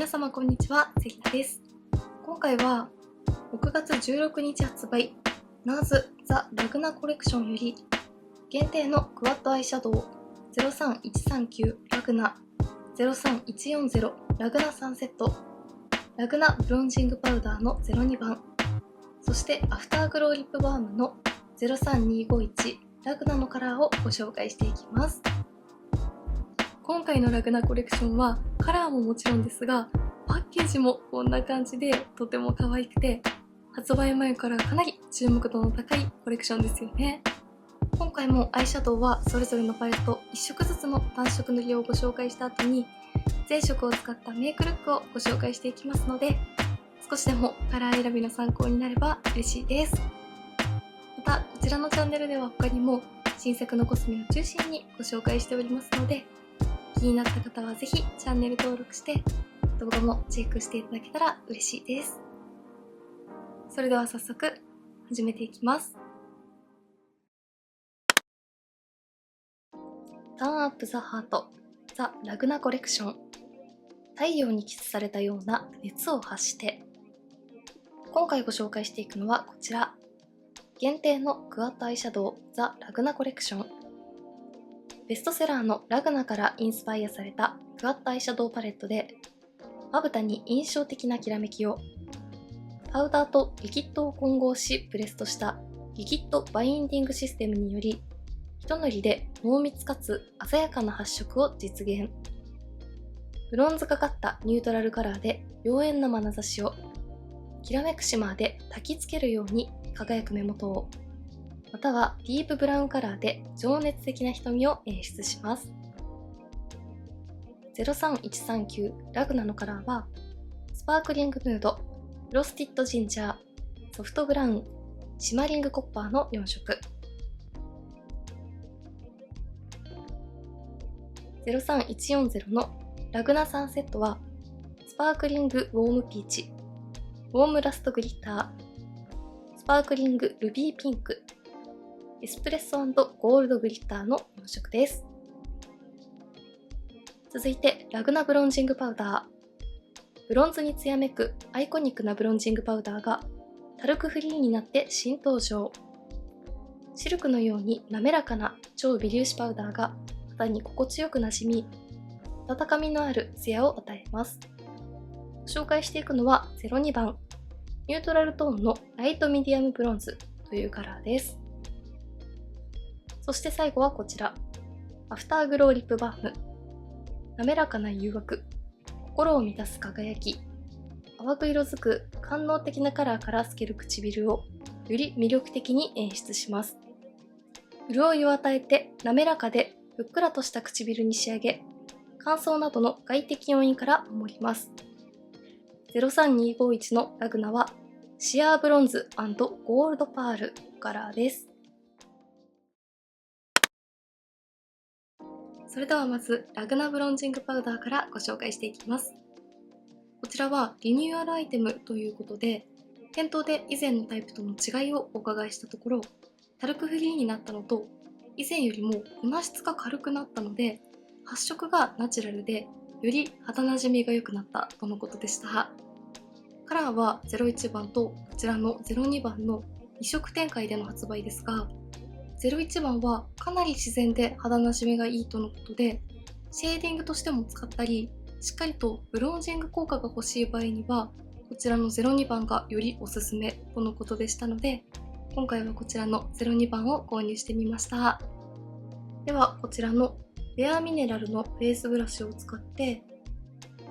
皆様こんにちは、関田です。今回は6月16日発売 NARS The Laguna Collection より限定のクワッドアイシャドウ03139ラグナ03140ラグナサンセットラグナブロンジングパウダーの02番、そしてアフターグローリップバームの03251ラグナのカラーをご紹介していきます。今回のラグナコレクションはカラーももちろんですが、パッケージもこんな感じでとても可愛くて、発売前からかなり注目度の高いコレクションですよね。今回もアイシャドウはそれぞれのパレット1色ずつの単色塗りをご紹介した後に、全色を使ったメイクルックをご紹介していきますので、少しでもカラー選びの参考になれば嬉しいです。またこちらのチャンネルでは他にも新作のコスメを中心にご紹介しておりますので、気になった方はぜひチャンネル登録して動画もチェックしていただけたら嬉しいです。それでは早速始めていきます。ターンアップザハートザラグナコレクション、太陽にキスされたような熱を発して。今回ご紹介していくのはこちら、限定のクワッドアイシャドウザラグナコレクション。ベストセラーのラグナからインスパイアされたクワッドアイシャドウパレットで、まぶたに印象的なきらめきを、パウダーとリキッドを混合しプレスとしたリキッドバインディングシステムにより、一塗りで濃密かつ鮮やかな発色を実現。ブロンズがかったニュートラルカラーで妖艶な眼差しを、きらめくシマーで焚きつけるように輝く目元を、またはディープブラウンカラーで情熱的な瞳を演出します。03139ラグナのカラーは、スパークリングヌード、フロスティッドジンジャー、ソフトブラウン、シマリングコッパーの4色。03140のラグナサンセットは、スパークリングウォームピーチ、ウォームラストグリッター、スパークリングルビーピンク、エスプレッソ&ゴールドグリッターの4色です。続いてラグナブロンジングパウダー。ブロンズに艶めくアイコニックなブロンジングパウダーがタルクフリーになって新登場。シルクのように滑らかな超微粒子パウダーが肌に心地よくなじみ、温かみのある艶を与えます。紹介していくのは02番、ニュートラルトーンのライトミディアムブロンズというカラーです。そして最後はこちら、アフターグローリップバーム。滑らかな誘惑、心を満たす輝き、淡く色づく官能的なカラーから透ける唇をより魅力的に演出します。潤いを与えて滑らかでふっくらとした唇に仕上げ、乾燥などの外的要因から守ります。03251のラグナはシアーブロンズ&ゴールドパールカラーです。それではまずラグナブロンジングパウダーからご紹介していきます。こちらはリニューアルアイテムということで、店頭で以前のタイプとの違いをお伺いしたところ、タルクフリーになったのと、以前よりも粉質が軽くなったので、発色がナチュラルで、より肌なじみが良くなったとのことでした。カラーは01番とこちらの02番の2色展開での発売ですが、01番はかなり自然で肌なじみがいいとのことで、シェーディングとしても使ったり、しっかりとブロンジング効果が欲しい場合には、こちらの02番がよりおすすめとのことでしたので、今回はこちらの02番を購入してみました。ではこちらのベアミネラルのフェイスブラシを使って、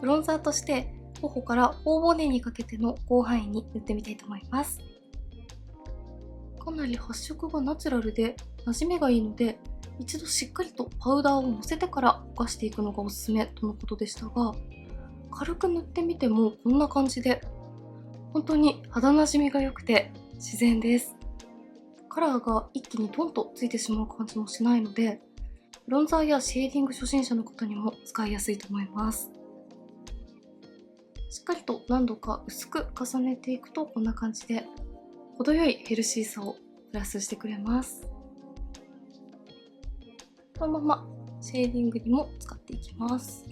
ブロンザーとして頬から頬骨にかけての広範囲に塗ってみたいと思います。かなり発色がナチュラルで馴染みがいいので、一度しっかりとパウダーをのせてからぼかしていくのがおすすめとのことでしたが、軽く塗ってみてもこんな感じで、本当に肌なじみが良くて自然です。カラーが一気にドンとついてしまう感じもしないので、ブロンザーやシェーディング初心者の方にも使いやすいと思います。しっかりと何度か薄く重ねていくとこんな感じで、程よいヘルシーさをプラスしてくれます。このままシェーディングにも使っていきます。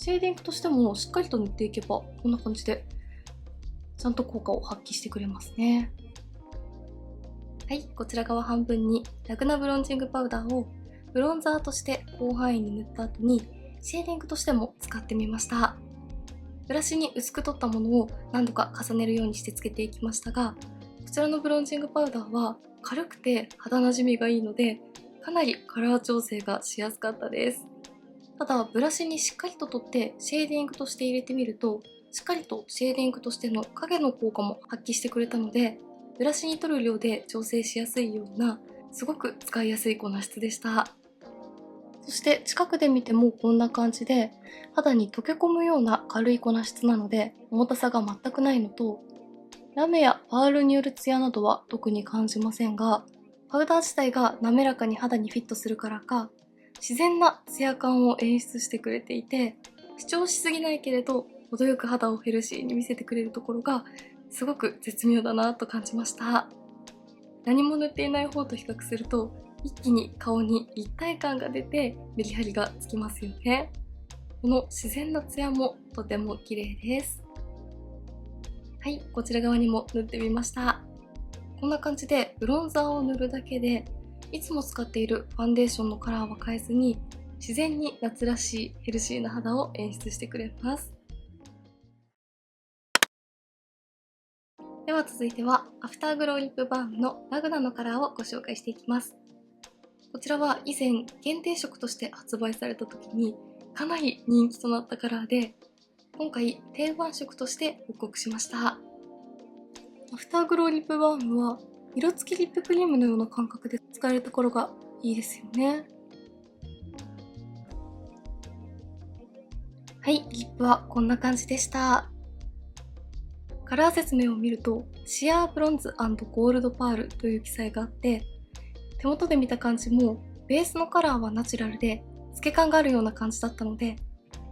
シェーディングとしてもしっかりと塗っていけばこんな感じでちゃんと効果を発揮してくれますね。はい、こちら側半分にラグナブロンジングパウダーをブロンザーとして広範囲に塗った後にシェーディングとしても使ってみました。ブラシに薄く取ったものを何度か重ねるようにしてつけていきましたが、こちらのブロンジングパウダーは軽くて肌なじみがいいので、かなりカラー調整がしやすかったです。ただブラシにしっかりと取ってシェーディングとして入れてみると、しっかりとシェーディングとしての影の効果も発揮してくれたので、ブラシに取る量で調整しやすいようなすごく使いやすい粉質でした。そして近くで見てもこんな感じで肌に溶け込むような軽い粉質なので重たさが全くないのと、ラメやパールによるツヤなどは特に感じませんが、パウダー自体が滑らかに肌にフィットするからか自然なツヤ感を演出してくれていて、主張しすぎないけれど程よく肌をヘルシーに見せてくれるところがすごく絶妙だなと感じました。何も塗っていない方と比較すると一気に顔に立体感が出てメリハリがつきますよね。この自然なツヤもとても綺麗です。はい、こちら側にも塗ってみました。こんな感じでブロンザーを塗るだけでいつも使っているファンデーションのカラーは変えずに自然に夏らしいヘルシーな肌を演出してくれます。では続いてはアフターグローリップバームのラグナのカラーをご紹介していきます。こちらは以前限定色として発売された時にかなり人気となったカラーで、今回定番色として復刻しました。アフターグローリップバームは色付きリップクリームのような感覚で使えるところがいいですよね。はい、リップはこんな感じでした。カラー説明を見るとシアーブロンズ&ゴールドパールという記載があって、手元で見た感じもベースのカラーはナチュラルで透け感があるような感じだったので、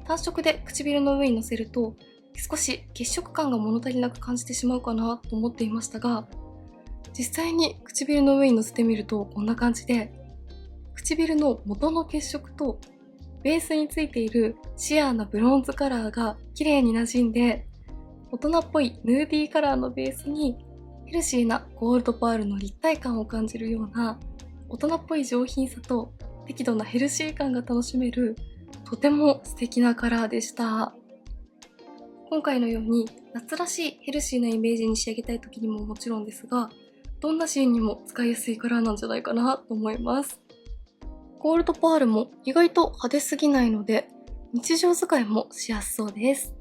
単色で唇の上にのせると少し血色感が物足りなく感じてしまうかなと思っていましたが、実際に唇の上にのせてみるとこんな感じで、唇の元の血色とベースについているシアーなブロンズカラーが綺麗に馴染んで、大人っぽいヌーディーカラーのベースにヘルシーなゴールドパールの立体感を感じるような大人っぽい上品さと適度なヘルシー感が楽しめるとても素敵なカラーでした。今回のように夏らしいヘルシーなイメージに仕上げたい時にももちろんですが、どんなシーンにも使いやすいカラーなんじゃないかなと思います。ゴールドパールも意外と派手すぎないので日常使いもしやすそうです。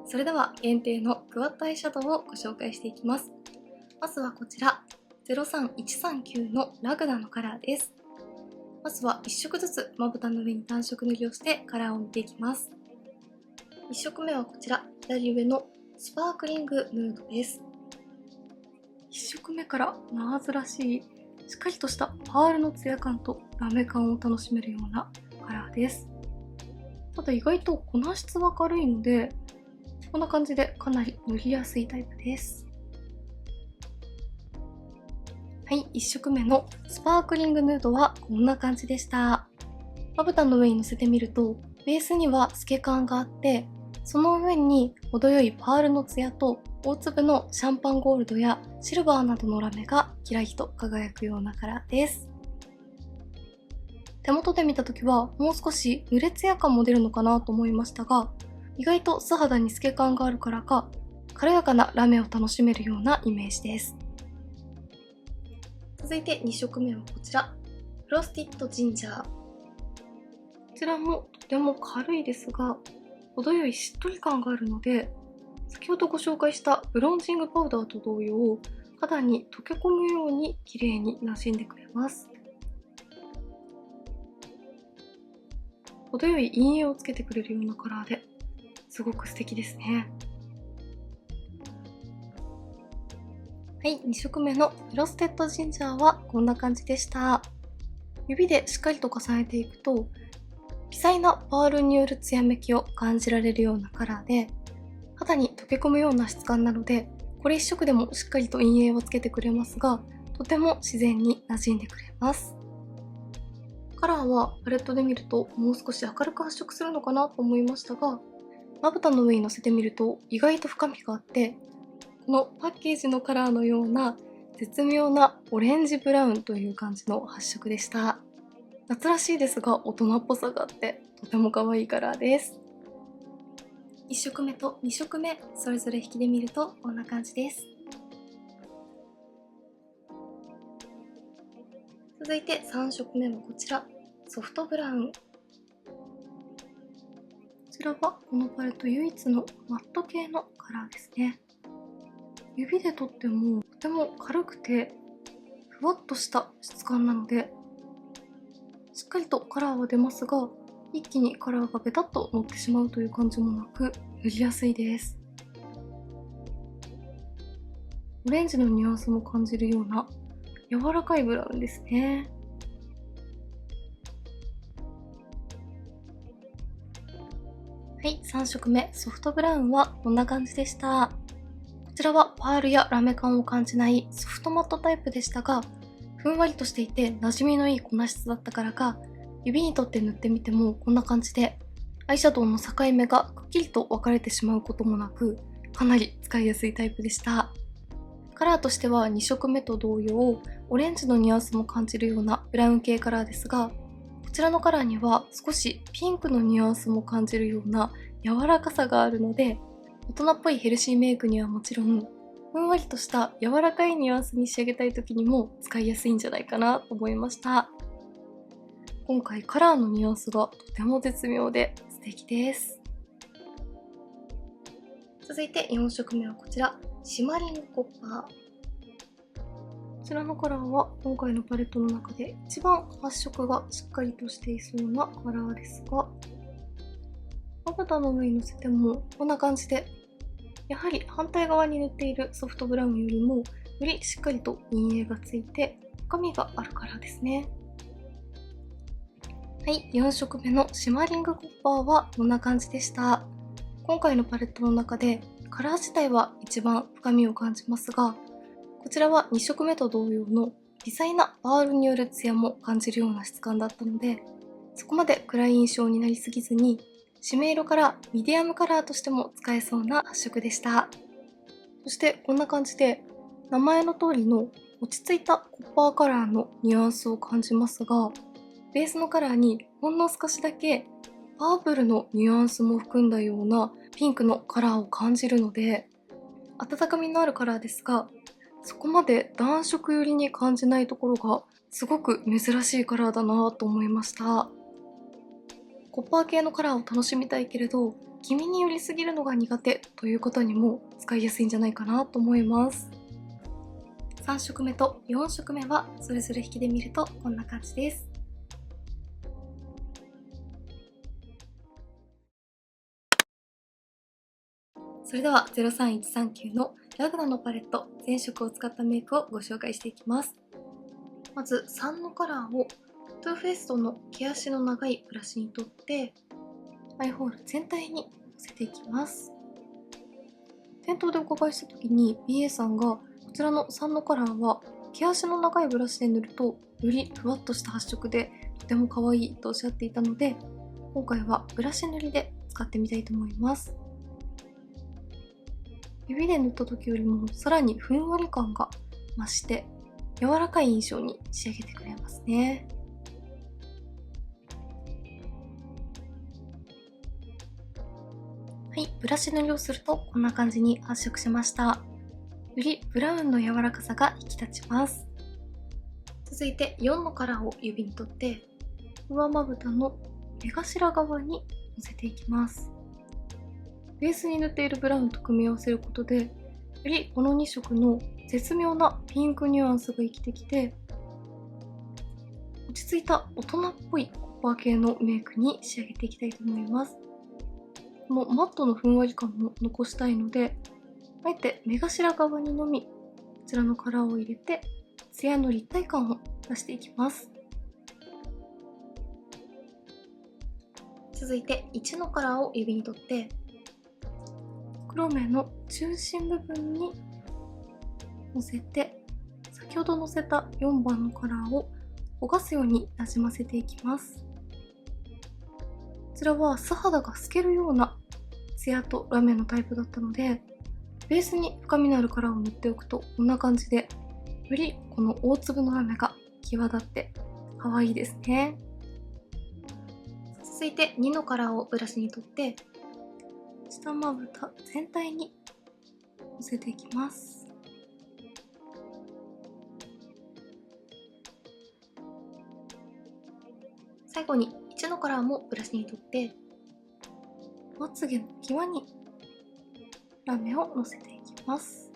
それでは限定のクワッドアイシャドウをご紹介していきます。まずはこちら03139のラグナのカラーです。まずは1色ずつまぶたの上に単色塗りをしてカラーを見ていきます。1色目はこちら左上のスパークリングヌードです。1色目からナーズらしいしっかりとしたパールのツヤ感とラメ感を楽しめるようなカラーです。ただ意外と粉質は軽いのでこんな感じでかなり塗りやすいタイプです。はい、1色目のスパークリングヌードはこんな感じでした。まぶたの上にのせてみるとベースには透け感があって、その上に程よいパールのツヤと大粒のシャンパンゴールドやシルバーなどのラメがキラリと輝くようなカラーです。手元で見た時はもう少し濡れツヤ感も出るのかなと思いましたが、意外と素肌に透け感があるからか軽やかなラメを楽しめるようなイメージです。続いて2色目はこちらフロスティッドジンジャー。こちらもとても軽いですが程よいしっとり感があるので、先ほどご紹介したブロンジングパウダーと同様肌に溶け込むように綺麗に馴染んでくれます。程よい陰影をつけてくれるようなカラーですごく素敵ですね。はい、2色目のフロステッドジンジャーはこんな感じでした。指でしっかりと重ねていくと微細なパールによるツヤめきを感じられるようなカラーで、肌に溶け込むような質感なのでこれ一色でもしっかりと陰影をつけてくれますが、とても自然に馴染んでくれます。カラーはパレットで見るともう少し明るく発色するのかなと思いましたが、まぶたの上にのせてみると意外と深みがあって、このパッケージのカラーのような絶妙なオレンジブラウンという感じの発色でした。夏らしいですが大人っぽさがあってとても可愛いカラーです。1色目と2色目それぞれ引きで見るとこんな感じです。続いて3色目はこちら、ソフトブラウン。こちらはこのパレット唯一のマット系のカラーですね。指でとってもとても軽くてふわっとした質感なので、しっかりとカラーは出ますが、一気にカラーがベタっと乗ってしまうという感じもなく、塗りやすいです。オレンジのニュアンスも感じるような柔らかいブラウンですね。はい、3色目ソフトブラウンはこんな感じでした。こちらはパールやラメ感を感じないソフトマットタイプでしたが、ふんわりとしていて馴染みのいい粉質だったからか、指に取って塗ってみてもこんな感じでアイシャドウの境目がくっきりと分かれてしまうこともなく、かなり使いやすいタイプでした。カラーとしては2色目と同様、オレンジのニュアンスも感じるようなブラウン系カラーですが、こちらのカラーには少しピンクのニュアンスも感じるような柔らかさがあるので、大人っぽいヘルシーメイクにはもちろん、ふんわりとした柔らかいニュアンスに仕上げたい時にも使いやすいんじゃないかなと思いました。今回カラーのニュアンスがとても絶妙で素敵です。続いて4色目はこちら、シマリングコッパー。こちらのカラーは今回のパレットの中で一番発色がしっかりとしていそうなカラーですが、まぶたの上にのせてもこんな感じで、やはり反対側に塗っているソフトブラウンよりもよりしっかりと陰影がついて深みがあるカラーですね。はい、4色目のシマリングコッパーはこんな感じでした。今回のパレットの中でカラー自体は一番深みを感じますが、こちらは2色目と同様の微細なパールによるツヤも感じるような質感だったので、そこまで暗い印象になりすぎずに、締め色からミディアムカラーとしても使えそうな発色でした。そしてこんな感じで、名前の通りの落ち着いたコッパーカラーのニュアンスを感じますが、ベースのカラーにほんの少しだけパープルのニュアンスも含んだようなピンクのカラーを感じるので、温かみのあるカラーですが、そこまで暖色寄りに感じないところがすごく珍しいカラーだなと思いました。コッパー系のカラーを楽しみたいけれど、黄身に寄りすぎるのが苦手という方にも使いやすいんじゃないかなと思います。3色目と4色目はそれぞれ引きで見るとこんな感じです。それでは03139のラグナのパレット全色を使ったメイクをご紹介していきます。まず3のカラーをトゥーフェイストの毛足の長いブラシに取ってアイホール全体にのせていきます。店頭でお伺いした時に BA さんがこちらの3のカラーは毛足の長いブラシで塗るとよりふわっとした発色でとても可愛いとおっしゃっていたので、今回はブラシ塗りで使ってみたいと思います。指で塗った時よりもさらにふんわり感が増して柔らかい印象に仕上げてくれますね。はい、ブラシ塗りをするとこんな感じに発色しました。よりブラウンの柔らかさが引き立ちます。続いて4のカラーを指に取って上まぶたの目頭側にのせていきます。ベースに塗っているブラウンと組み合わせることで、よりこの2色の絶妙なピンクニュアンスが生きてきて、落ち着いた大人っぽいコッパー系のメイクに仕上げていきたいと思います。このマットのふんわり感も残したいので、あえて目頭側にのみこちらのカラーを入れて、ツヤの立体感を出していきます。続いて1のカラーを指に取って黒目の中心部分にのせて、先ほどのせた4番のカラーを焦がすようになじませていきます。こちらは素肌が透けるようなツヤとラメのタイプだったので、ベースに深みのあるカラーを塗っておくとこんな感じで、よりこの大粒のラメが際立って可愛いですね。続いて2のカラーをブラシに取って、下まぶた全体にのせていきます。最後に1のカラーもブラシに取って、まつげの際にラメをのせていきます。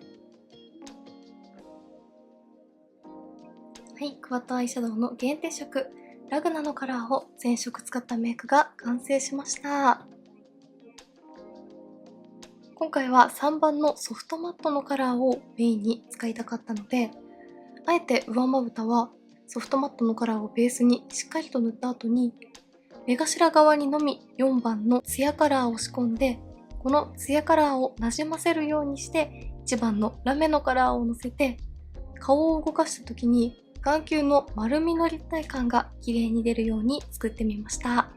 はい、クワッドアイシャドウの限定色ラグナのカラーを全色使ったメイクが完成しました。今回は3番のソフトマットのカラーをメインに使いたかったので、あえて上まぶたはソフトマットのカラーをベースにしっかりと塗った後に、目頭側にのみ4番のツヤカラーを仕込んで、このツヤカラーをなじませるようにして1番のラメのカラーをのせて、顔を動かした時に眼球の丸みの立体感が綺麗に出るように作ってみました。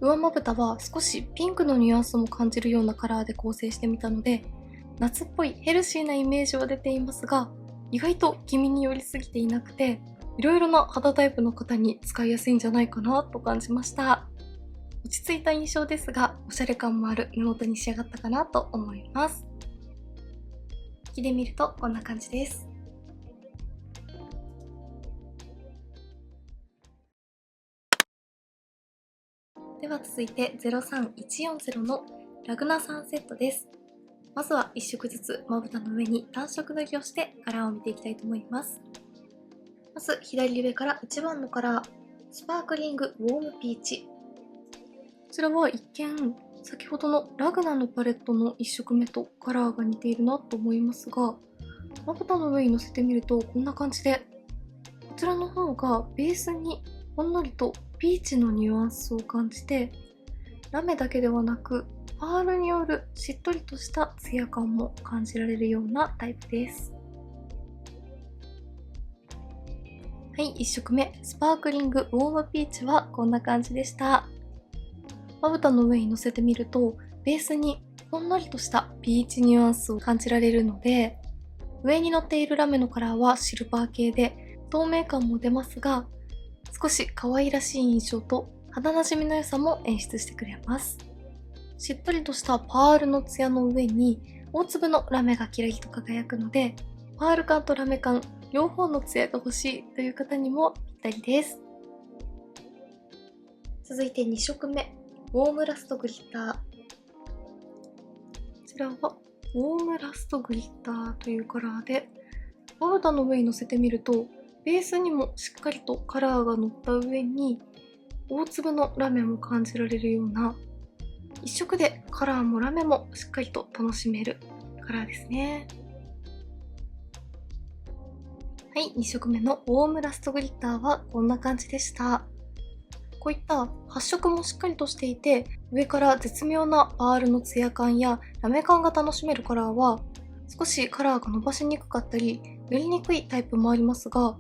上まぶたは少しピンクのニュアンスも感じるようなカラーで構成してみたので、夏っぽいヘルシーなイメージは出ていますが、意外と黄身に寄りすぎていなくて、いろいろな肌タイプの方に使いやすいんじゃないかなと感じました。落ち着いた印象ですが、おしゃれ感もある目元に仕上がったかなと思います。引きで見るとこんな感じです。では続いて03140のラグナサンセットです。まずは1色ずつまぶたの上に単色塗りをしてカラーを見ていきたいと思います。まず左上から1番のカラー、スパークリングウォームピーチ。こちらは一見先ほどのラグナのパレットの1色目とカラーが似ているなと思いますが、まぶたの上にのせてみるとこんな感じで、こちらの方がベースにほんのりとピーチのニュアンスを感じて、ラメだけではなくパールによるしっとりとしたツヤ感も感じられるようなタイプです。はい、1色目スパークリングウォームピーチはこんな感じでした。まぶたの上にのせてみるとベースにほんのりとしたピーチニュアンスを感じられるので、上にのっているラメのカラーはシルバー系で透明感も出ますが、少し可愛らしい印象と肌なじみの良さも演出してくれます。しっとりとしたパールのツヤの上に大粒のラメがキラリと輝くので、パール感とラメ感両方のツヤが欲しいという方にもぴったりです。続いて2色目ウォームラストグリッター。こちらはウォームラストグリッターというカラーで、まぶたの上にのせてみるとベースにもしっかりとカラーが乗った上に大粒のラメも感じられるような、一色でカラーもラメもしっかりと楽しめるカラーですね。はい、2色目のウォームラストグリッターはこんな感じでした。こういった発色もしっかりとしていて、上から絶妙なパールのツヤ感やラメ感が楽しめるカラーは、少しカラーが伸ばしにくかったり塗りにくいタイプもありますが、こ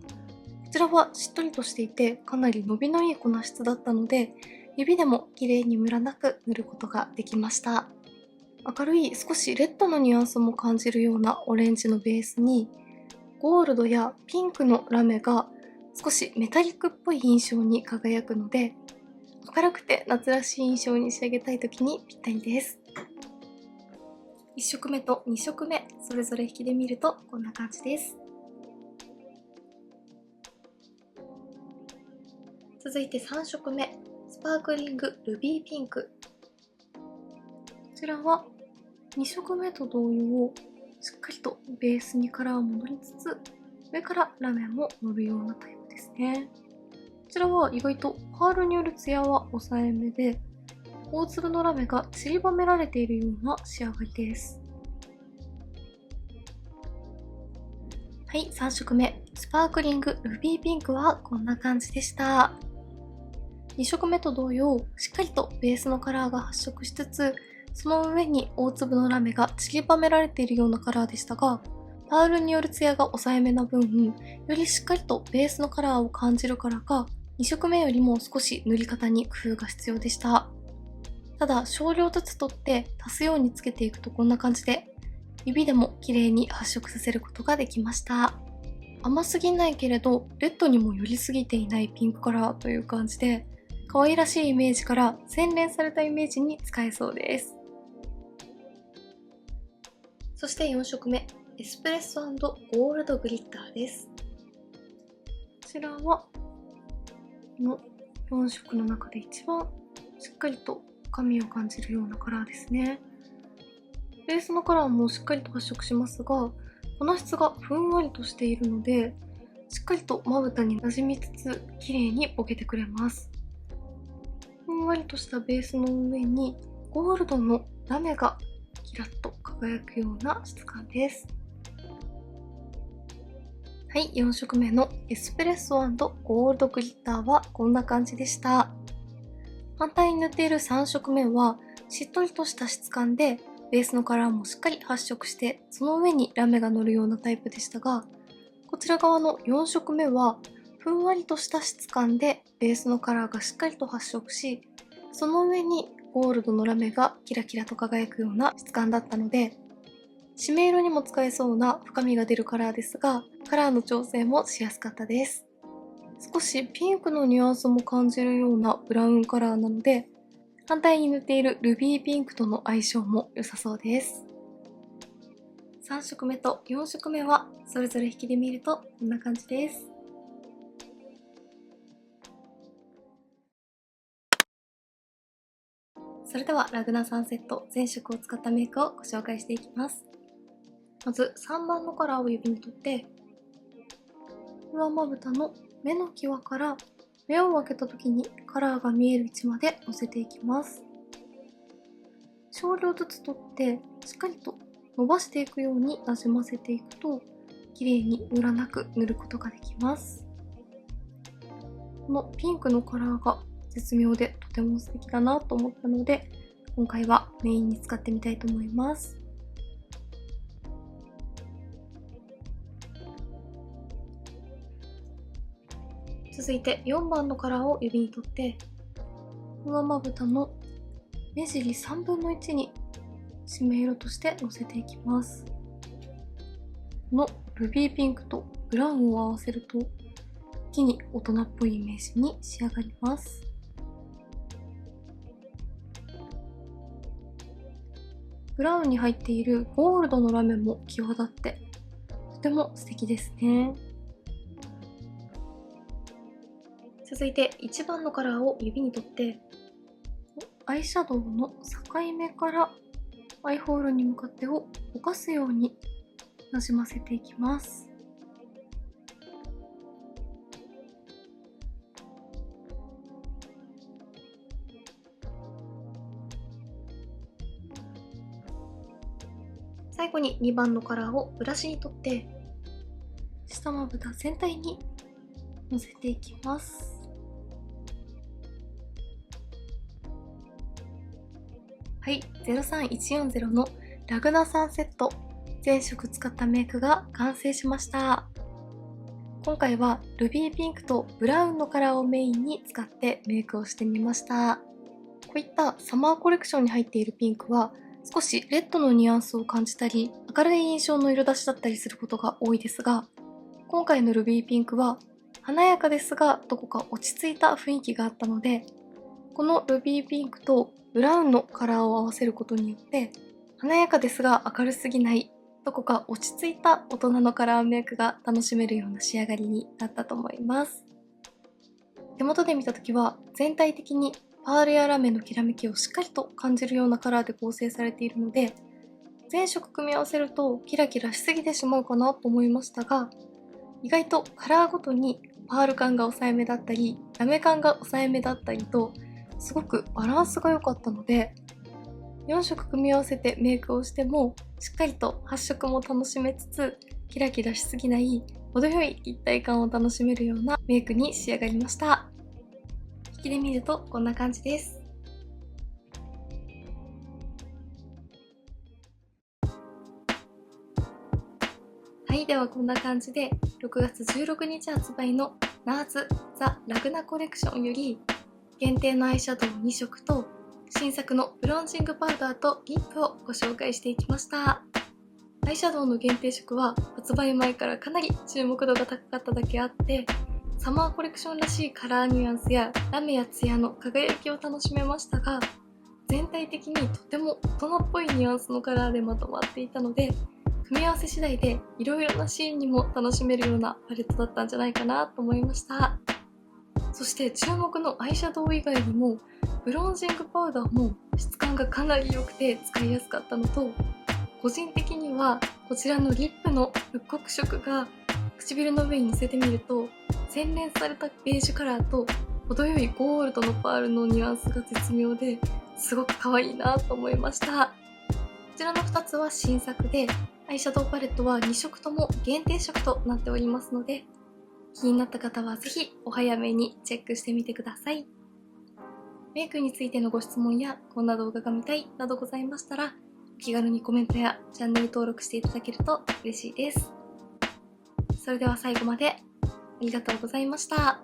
ちらはしっとりとしていてかなり伸びのいい粉質だったので、指でも綺麗にムラなく塗ることができました。明るい少しレッドのニュアンスも感じるようなオレンジのベースに、ゴールドやピンクのラメが少しメタリックっぽい印象に輝くので、明るくて夏らしい印象に仕上げたい時にぴったりです。1色目と2色目それぞれ引きで見るとこんな感じです。続いて3色目スパークリングルビーピンク。こちらは2色目と同様しっかりとベースにカラーも乗りつつ、上からラメも乗るようなタイプですね。こちらは意外とパールによるツヤは抑えめで、大粒のラメが散りばめられているような仕上がりです。はい、3色目スパークリングルビーピンクはこんな感じでした。2色目と同様しっかりとベースのカラーが発色しつつ、その上に大粒のラメが散りばめられているようなカラーでしたが、パールによるツヤが抑えめな分、よりしっかりとベースのカラーを感じるからか、2色目よりも少し塗り方に工夫が必要でした。ただ少量ずつ取って足すようにつけていくとこんな感じで、指でも綺麗に発色させることができました。甘すぎないけれどレッドにも寄りすぎていないピンクカラーという感じで、可愛らしいイメージから洗練されたイメージに使えそうです。そして4色目、エスプレッソ&ゴールドグリッターです。こちらはこの4色の中で一番しっかりと深みを感じるようなカラーですね。ベースのカラーもしっかりと発色しますが、粉質がふんわりとしているので、しっかりとまぶたに馴染みつつ綺麗にボケてくれます。ふんわりとしたベースの上にゴールドのラメがキラッと輝くような質感です。はい、4色目のエスプレッソ&ゴールドグリッターはこんな感じでした。反対に塗っている3色目はしっとりとした質感で、ベースのカラーもしっかり発色して、その上にラメが乗るようなタイプでしたが、こちら側の4色目はふんわりとした質感でベースのカラーがしっかりと発色し、その上にゴールドのラメがキラキラと輝くような質感だったので、締め色にも使えそうな深みが出るカラーですが、カラーの調整もしやすかったです。少しピンクのニュアンスも感じるようなブラウンカラーなので、反対に塗っているルビーピンクとの相性も良さそうです。3色目と4色目はそれぞれ引きで見るとこんな感じです。それではラグナサンセット全色を使ったメイクをご紹介していきます。まず3番のカラーを指に取って、上まぶたの目の際から目を開けた時にカラーが見える位置までのせていきます。少量ずつ取ってしっかりと伸ばしていくようになじませていくと、綺麗にムラなく塗ることができます。このピンクのカラーが絶妙でとても素敵だなと思ったので、今回はメインに使ってみたいと思います。続いて4番のカラーを指に取って、上まぶたの目尻3分の1に締め色としてのせていきます。このルビーピンクとブラウンを合わせると一気に大人っぽいイメージに仕上がります。ブラウンに入っているゴールドのラメも際立ってとても素敵ですね。続いて1番のカラーを指に取って、アイシャドウの境目からアイホールに向かってをぼかすようになじませていきます。最後に2番のカラーをブラシに取って、下まぶた全体にのせていきます。はい、03140のラグナサンセット全色使ったメイクが完成しました。今回はルビーピンクとブラウンのカラーをメインに使ってメイクをしてみました。こういったサマーコレクションに入っているピンクは少しレッドのニュアンスを感じたり、明るい印象の色出しだったりすることが多いですが、今回のルビーピンクは華やかですがどこか落ち着いた雰囲気があったので、このルビーピンクとブラウンのカラーを合わせることによって、華やかですが明るすぎない、どこか落ち着いた大人のカラーメイクが楽しめるような仕上がりになったと思います。手元で見たときは全体的にパールやラメのきらめきをしっかりと感じるようなカラーで構成されているので、全色組み合わせるとキラキラしすぎてしまうかなと思いましたが、意外とカラーごとにパール感が抑えめだったり、ラメ感が抑えめだったりと、すごくバランスが良かったので、4色組み合わせてメイクをしてもしっかりと発色も楽しめつつ、キラキラしすぎない程よい立体感を楽しめるようなメイクに仕上がりました。引きで見るとこんな感じです。はてはこんな感じで、6月16日発売のナーズ・ザ・ラグナコレクションより限定のアイシャドウ2色と新作のブロンジングパウダーとリップをご紹介していきました。アイシャドウの限定色は発売前からかなり注目度が高かっただけあって、サマーコレクションらしいカラーニュアンスやラメやツヤの輝きを楽しめましたが、全体的にとても大人っぽいニュアンスのカラーでまとまっていたので、組み合わせ次第でいろいろなシーンにも楽しめるようなパレットだったんじゃないかなと思いました。そして注目のアイシャドウ以外にもブロンジングパウダーも質感がかなり良くて使いやすかったのと、個人的にはこちらのリップの復刻色が唇の上にのせてみると洗練されたベージュカラーと程よいゴールドのパールのニュアンスが絶妙ですごく可愛いなと思いました。こちらの2つは新作で、アイシャドウパレットは2色とも限定色となっておりますので、気になった方はぜひお早めにチェックしてみてください。メイクについてのご質問やこんな動画が見たいなどございましたら、お気軽にコメントやチャンネル登録していただけると嬉しいです。それでは最後までありがとうございました。